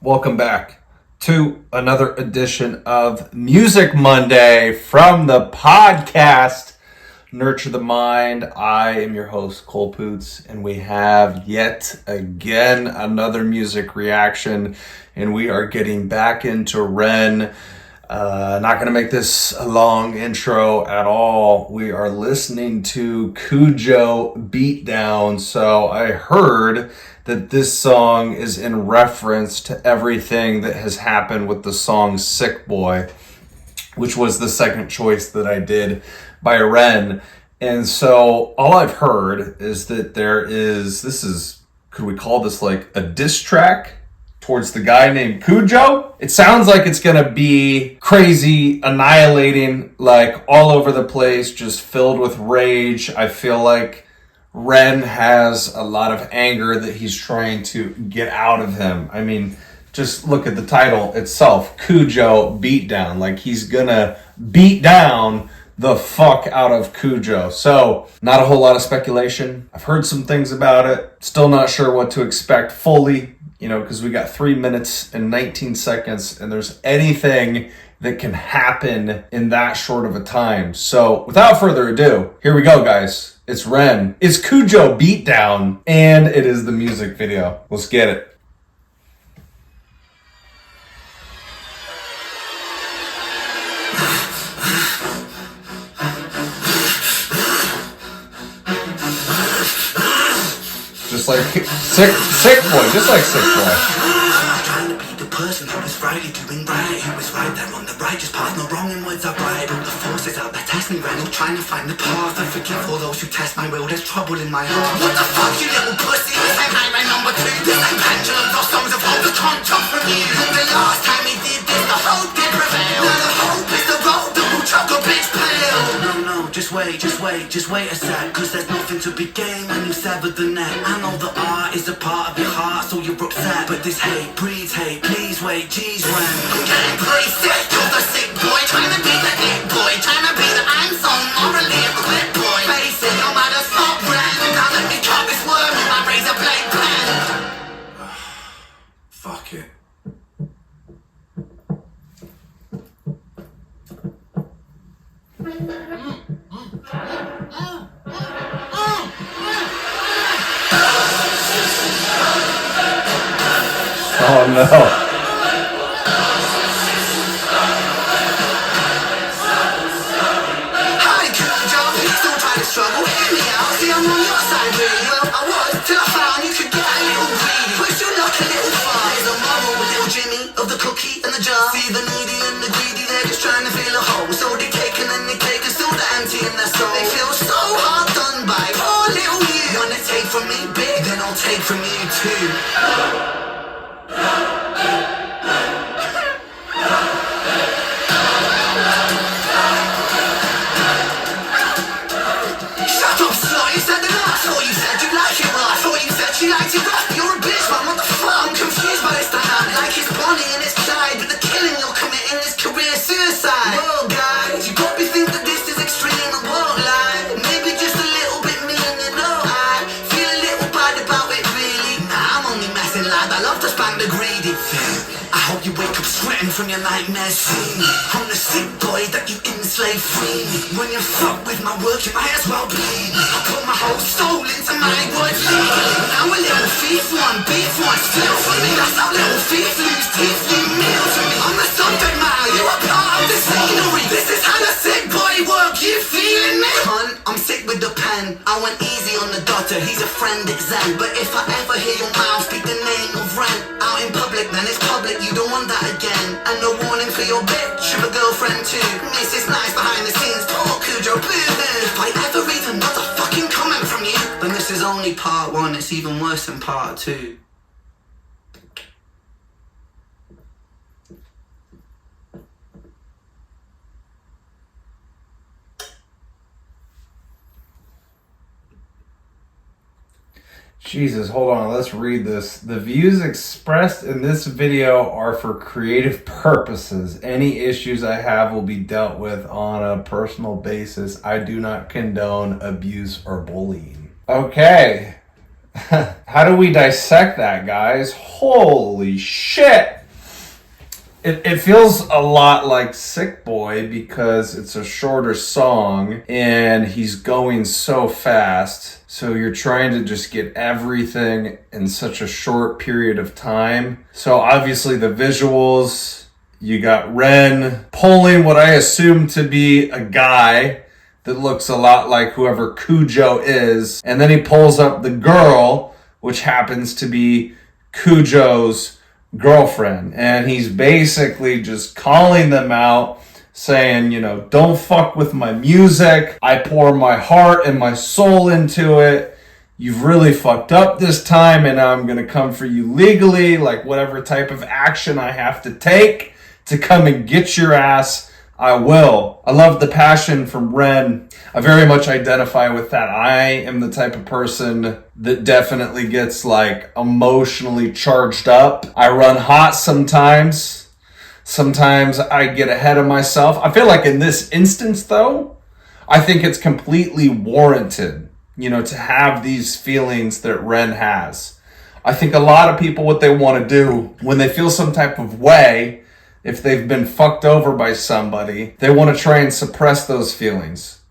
Welcome back to another edition of Music Monday from the podcast Nurture the Mind. I am your host, Cole Poots, and we have yet again another music reaction, and we are getting back into Ren. Not going to make this a long intro at all. We are listening to Kujo Beat Down. So I heard that this song is in reference to everything that has happened with the song Sick Boy, which was the second choice that I did by Ren. And so all I've heard is that could we call this like a diss track towards the guy named Cujo? It sounds like it's gonna be crazy, annihilating, like all over the place, just filled with rage. I feel like Ren has a lot of anger that he's trying to get out of him. I mean, just look at the title itself, Kujo Beat Down. Like he's gonna beat down the fuck out of Cujo. So, not a whole lot of speculation. I've heard some things about it. Still not sure what to expect fully, because we got 3 minutes and 19 seconds, and there's anything that can happen in that short of a time. So, without further ado, here we go, guys. It's Ren. It's Kujo Beat Down, and it is the music video. Let's get it. Just like sick boy, just like Sick Boy. Trying to be the person who is right, doing right, who is right there on the righteous path, no wrong in words I write. All the forces out there test me, Randall, trying to find the path. I forgive all those who test my will, there's trouble in my heart. What the fuck, you little pussy? This ain't highway number 2, this ain't pendulums or songs of hope that can't jump from you. The last time we did this, the hope did prevail. Now the hope is the road that will chuck a bitch pale. No, just wait a sec, cause there's nothing to be gained when you sever the net. I know the art is a part of your heart, so you're upset, but this hate breeds hate. Please wait, geez, when I'm getting pretty sick of the sick boy, trying to be the hit boy, trying to be the I'm so morally equipped boy. Face it, no matter stop brand, now let me cut this worm with my razor blade pen. Fuck it. Oh no. Hi, Cujo, still trying to struggle, hear me out. See, I'm on your side, really. Well, I was, till I found you could get a little greedy. Push your luck a little far. There's a moral with little Jimmy of the cookie and the jar. See the needy and the greedy, they're just trying to fill a hole. So they take and then they take and still the empty in their soul. They feel so hard done by poor little you. Wanna take from me big, then I'll take from you too. She likes it rough, you're a bitch, man, what the fuck? I'm confused by this dynamic. Like it's Bonnie and it's Clyde, but the killing you're committing is career suicide. Whoa, guys, you probably think that this is extreme, I won't lie. Maybe just a little bit mean, I feel a little bad about it, really. Nah, I'm only messing, lad, I love to spank the greedy. I hope you wake up sweating from your nightmares, see me. I'm the sick boy that you enslave free me. When you fuck with my work, you might as well bleed. I put my whole soul into my work legally. Now a little thief, one beef, one steal from me. That's how little thieves lose teeth, you meal to me. I'm the subject matter, you are part of the scenery. This is how the sick boy work, you feeling me? Cunt, I'm sick with the pen. I went easy on the daughter, he's a friend, it's Zen. But if I ever hear your mouth speak the name of Rent out in public, then it's public, you don't want that again. And no warning for your bitch, of a girlfriend too. Miss is nice behind the scenes, poor Cujo, boo-hoo. If I ever read another fucking comment from you, then this is only part 1, it's even worse than part 2. Jesus, hold on, let's read this. The views expressed in this video are for creative purposes. Any issues I have will be dealt with on a personal basis. I do not condone abuse or bullying. Okay, How do we dissect that, guys? Holy shit! It feels a lot like Sick Boy because it's a shorter song and he's going so fast. So you're trying to just get everything in such a short period of time. So obviously the visuals, you got Ren pulling what I assume to be a guy that looks a lot like whoever Cujo is. And then he pulls up the girl, which happens to be Cujo's girlfriend, and he's basically just calling them out, saying, you know, don't fuck with my music. I pour my heart and my soul into it. You've really fucked up this time, and I'm gonna come for you legally, like whatever type of action I have to take to come and get your ass, I will. I love the passion from Ren. I very much identify with that. I am the type of person that definitely gets like emotionally charged up. I run hot sometimes. Sometimes I get ahead of myself. I feel like in this instance though, I think it's completely warranted, you know, to have these feelings that Ren has. I think a lot of people, what they want to do when they feel some type of way, if they've been fucked over by somebody, they want to try and suppress those feelings.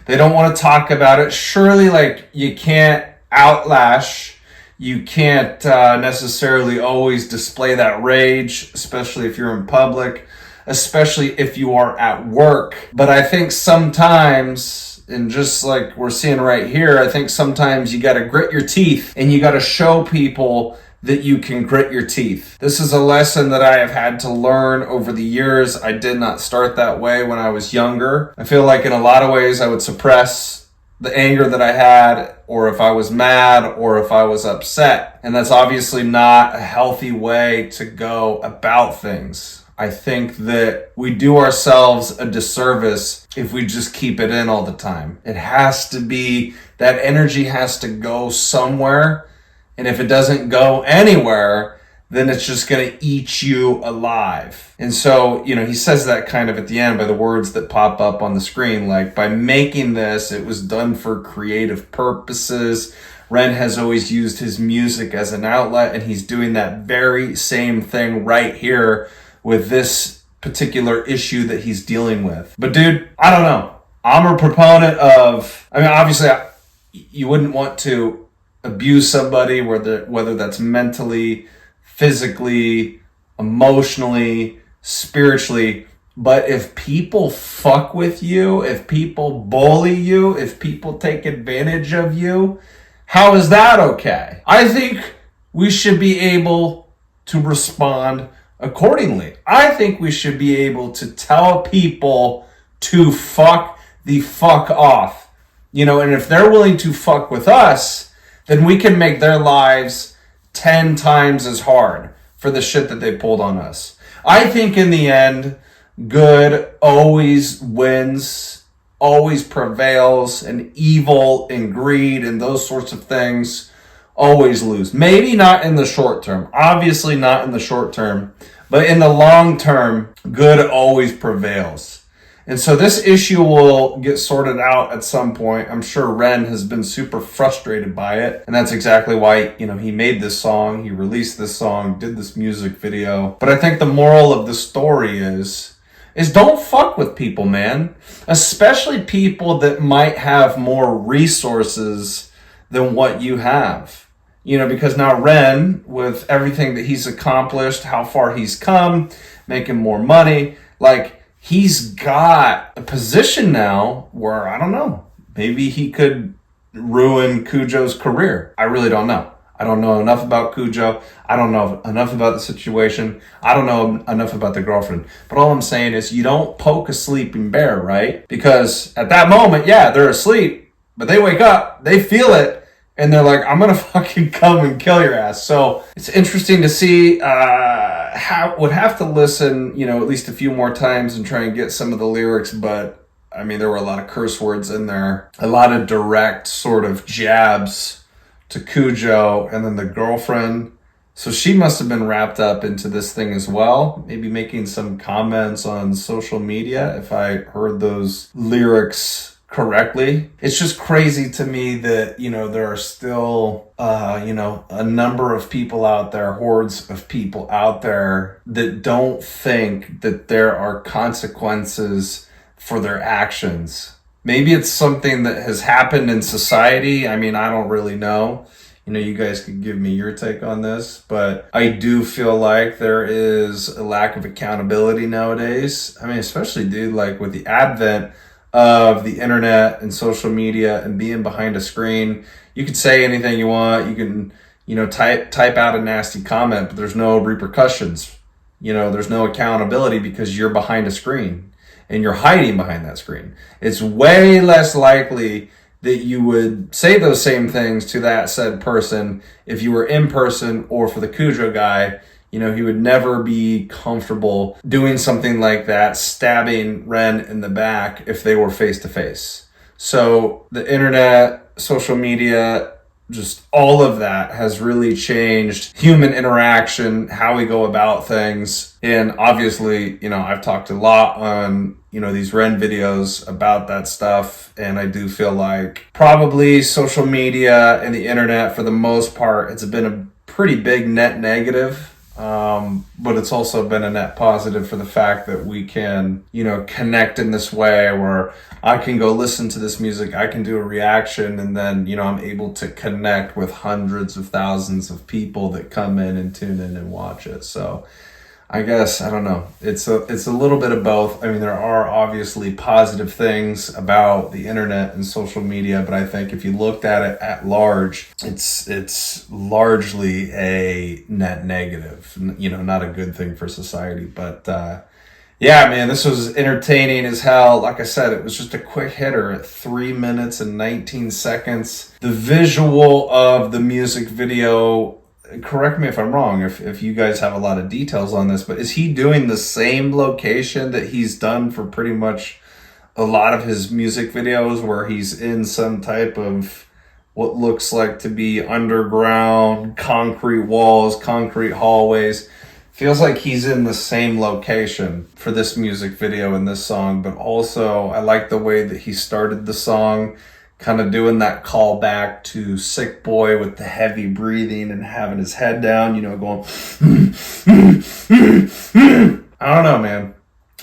They don't want to talk about it. Surely, like, you can't outlash. You can't necessarily always display that rage, especially if you're in public, especially if you are at work. But I think sometimes, and just like we're seeing right here, I think sometimes you got to grit your teeth and you got to show people that you can grit your teeth. This is a lesson that I have had to learn over the years. I did not start that way when I was younger. I feel like in a lot of ways I would suppress the anger that I had, or if I was mad, or if I was upset. And that's obviously not a healthy way to go about things. I think that we do ourselves a disservice if we just keep it in all the time. It has to be, that energy has to go somewhere. And if it doesn't go anywhere, then it's just going to eat you alive. And so, you know, he says that kind of at the end by the words that pop up on the screen. Like, by making this, it was done for creative purposes. Ren has always used his music as an outlet, and he's doing that very same thing right here with this particular issue that he's dealing with. But dude, I don't know. I'm a proponent of, I mean, obviously, you wouldn't want to abuse somebody, whether that's mentally, physically, emotionally, spiritually. But if people fuck with you, if people bully you, if people take advantage of you, how is that okay? I think we should be able to respond accordingly. I think we should be able to tell people to fuck the fuck off. You know, and if they're willing to fuck with us, then we can make their lives 10 times as hard for the shit that they pulled on us. I think in the end, good always wins, always prevails, and evil and greed and those sorts of things always lose. Maybe not in the short term. Obviously not in the short term. But in the long term, good always prevails. And so this issue will get sorted out at some point. I'm sure Ren has been super frustrated by it. And that's exactly why, you know, he made this song, he released this song, did this music video. But I think the moral of the story is don't fuck with people, man. Especially people that might have more resources than what you have. You know, because now Ren, with everything that he's accomplished, how far he's come, making more money, like, he's got a position now where, I don't know, maybe he could ruin Cujo's career. I really don't know. I don't know enough about Cujo. I don't know enough about the situation. I don't know enough about the girlfriend. But all I'm saying is you don't poke a sleeping bear, right? Because at that moment, yeah, they're asleep, but they wake up, they feel it, and they're like, I'm gonna fucking come and kill your ass. So it's interesting to see. Would have to listen, you know, at least a few more times and try and get some of the lyrics. But I mean, there were a lot of curse words in there, a lot of direct sort of jabs to Cujo and then the girlfriend. So she must have been wrapped up into this thing as well. Maybe making some comments on social media if I heard those lyrics correctly. It's just crazy to me that, there are still, a number of people out there, hordes of people out there that don't think that there are consequences for their actions. Maybe it's something that has happened in society. I mean, I don't really know. You guys could give me your take on this, but I do feel like there is a lack of accountability nowadays. I mean, especially, dude, like with the advent of the internet and social media and being behind a screen, you can say anything you want. You can, type out a nasty comment, but there's no repercussions. There's no accountability because you're behind a screen and you're hiding behind that screen. It's way less likely that you would say those same things to that said person if you were in person, or for the Cujo guy, he would never be comfortable doing something like that, stabbing Ren in the back if they were face to face. So the internet, social media, just all of that has really changed human interaction, how we go about things. And obviously, I've talked a lot on, these Ren videos about that stuff. And I do feel like probably social media and the internet, for the most part, it's been a pretty big net negative. But it's also been a net positive for the fact that we can, connect in this way where I can go listen to this music, I can do a reaction, and then, I'm able to connect with hundreds of thousands of people that come in and tune in and watch it. So I guess, I don't know. It's a little bit of both. I mean, there are obviously positive things about the internet and social media, but I think if you looked at it at large, it's largely a net negative, not a good thing for society. But yeah, man, this was entertaining as hell. Like I said, it was just a quick hitter at 3 minutes and 19 seconds. The visual of the music video, correct me if I'm wrong, if you guys have a lot of details on this, but is he doing the same location that he's done for pretty much a lot of his music videos, where he's in some type of what looks like to be underground, concrete walls, concrete hallways? Feels like he's in the same location for this music video and this song, but also I like the way that he started the song, kind of doing that call back to Sick Boy with the heavy breathing and having his head down, going, I don't know, man.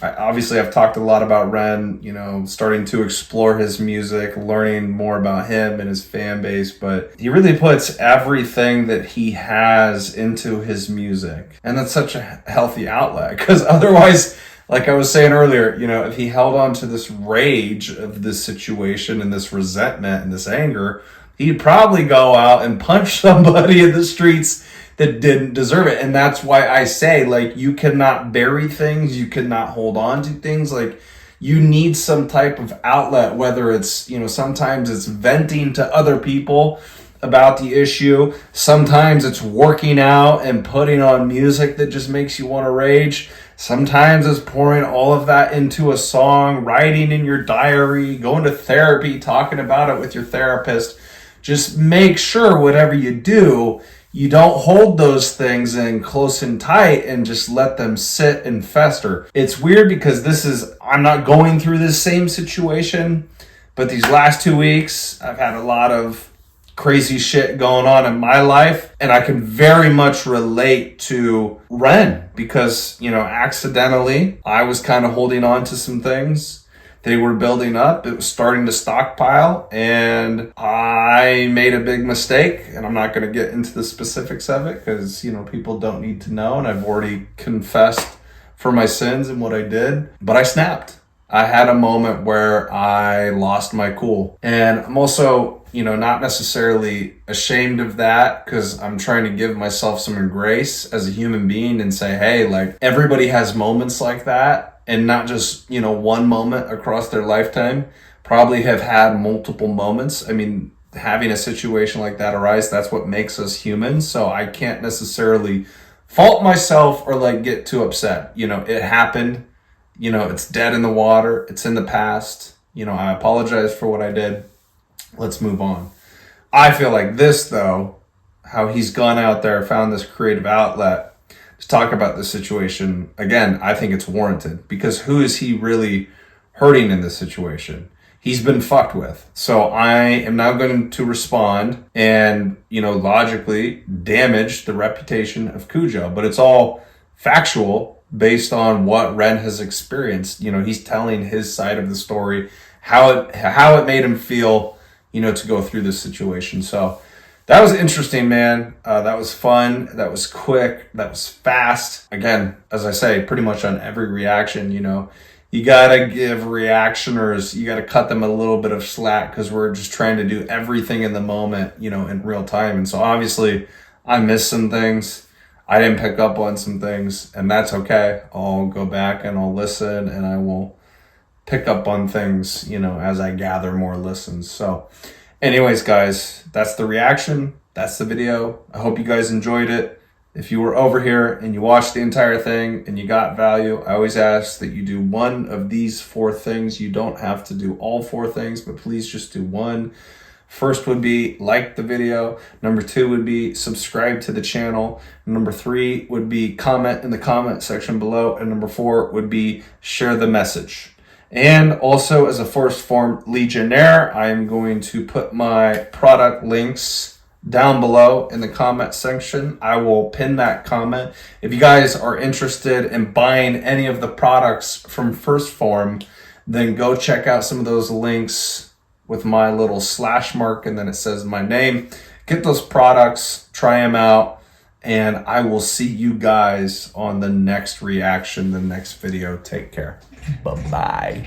I've talked a lot about Ren, starting to explore his music, learning more about him and his fan base, but he really puts everything that he has into his music. And that's such a healthy outlet, because otherwise, like I was saying earlier, if he held on to this rage of this situation and this resentment and this anger, he'd probably go out and punch somebody in the streets that didn't deserve it. And that's why I say, like, you cannot bury things, you cannot hold on to things. Like, you need some type of outlet, whether it's, sometimes it's venting to other people about the issue. Sometimes it's working out and putting on music that just makes you want to rage. Sometimes it's pouring all of that into a song, writing in your diary, going to therapy, talking about it with your therapist. Just make sure whatever you do, you don't hold those things in close and tight and just let them sit and fester. It's weird because I'm not going through this same situation, but these last 2 weeks, I've had a lot of crazy shit going on in my life, and I can very much relate to Ren because, accidentally, I was kind of holding on to some things. They were building up. It was starting to stockpile, and I made a big mistake, and I'm not going to get into the specifics of it because, people don't need to know, and I've already confessed for my sins and what I did, but I snapped. I had a moment where I lost my cool, and I'm also, not necessarily ashamed of that because I'm trying to give myself some grace as a human being and say, hey, like, everybody has moments like that. And not just, one moment across their lifetime, probably have had multiple moments. I mean, having a situation like that arise, that's what makes us human. So I can't necessarily fault myself or get too upset. It happened, it's dead in the water. It's in the past. I apologize for what I did. Let's move on. I feel like this, though, how he's gone out there, found this creative outlet to talk about this situation. Again, I think it's warranted because who is he really hurting in this situation? he's been fucked with. So I am now going to respond and, logically damage the reputation of Cujo. But it's all factual based on what Ren has experienced. He's telling his side of the story, how it made him feel, to go through this situation. So that was interesting, man. That was fun. That was quick. That was fast. Again, as I say, pretty much on every reaction, you gotta give reactioners, you gotta cut them a little bit of slack because we're just trying to do everything in the moment, in real time. And so obviously I missed some things. I didn't pick up on some things, and that's okay. I'll go back and I'll listen, and I will pick up on things, as I gather more listens. So anyways, guys, that's the reaction. That's the video. I hope you guys enjoyed it. If you were over here and you watched the entire thing and you got value, I always ask that you do one of these 4 things. You don't have to do all 4 things, but please just do one. First would be like the video. Number 2 would be subscribe to the channel. Number 3 would be comment in the comment section below. And number 4 would be share the message. And also, as a first form Legionnaire, I am going to put my product links down below in the comment section. I will pin that comment. If you guys are interested in buying any of the products from First Form, then go check out some of those links with my little slash mark, and then it says my name. Get those products, try them out, and I will see you guys on the next reaction, the next video. Take care. Bye-bye.